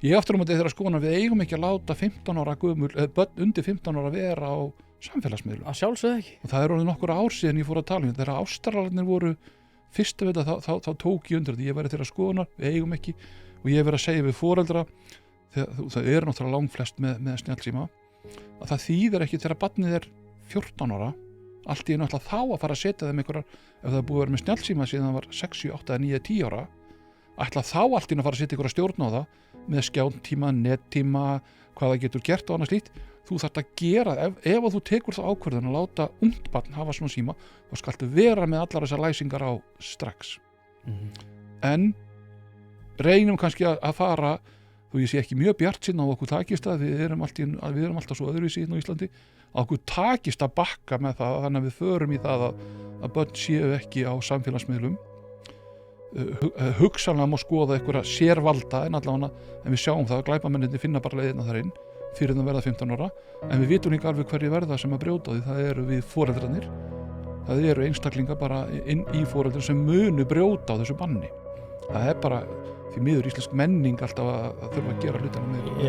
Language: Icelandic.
Ég aftur á móti þeirra skoðunar við eigum ekki að láta 15 ára gömul, börn undir 15 ára vera á samfélagsmiðlum. Að sjálfsögðu ekki. Og það orðið nokkur ár síðan ég fór að tala um þegar Ástralarnir voru fyrst að vita þá tók ég undir þetta. Ég væri þeirra skoðunar, við eigum ekki og ég hef verið að segja við foreldra það eru náttúrulega langflest með snjallsíma að það þýðir ekki þegar barnið er 14 ára allt í náttúrulega þá að fara að setja þeim einhverjar ef það er búið að vera með snjallsíma síðan það var 6, 7, 8, 9, 10 ára ætla þá allt í að fara að setja einhverja stjórn á það með skjántíma, nettíma hvað það getur gert og annað slíkt þú þarft að gera, ef þú tekur það ákvörðun að láta ungt barn hafa svona síma þá skaltu vera með allar þessar læsingar á strax en reynum kannski að fara þú ég sé ekki mjög bjartsýnn á okkur takist að við erum alltaf svo öðruvísi á Íslandi að okkur takist að bakka með það þannig að við förum í það að börn séu ekki á samfélagsmiðlum hugsanlega má skoða einhverja sérvalda en við sjáum það að glæpamennirnir finna bara leiðina þar inn fyrir að verða 15 ára en við vitum ekki alveg hverju verða sem að brjóta því það eru við foreldrarnir það eru einstaklingar bara inn í foreldrar sem munu brjóta á þessu banni það er bara því miður íslensk menning alltaf að þurfa að gera hlutina með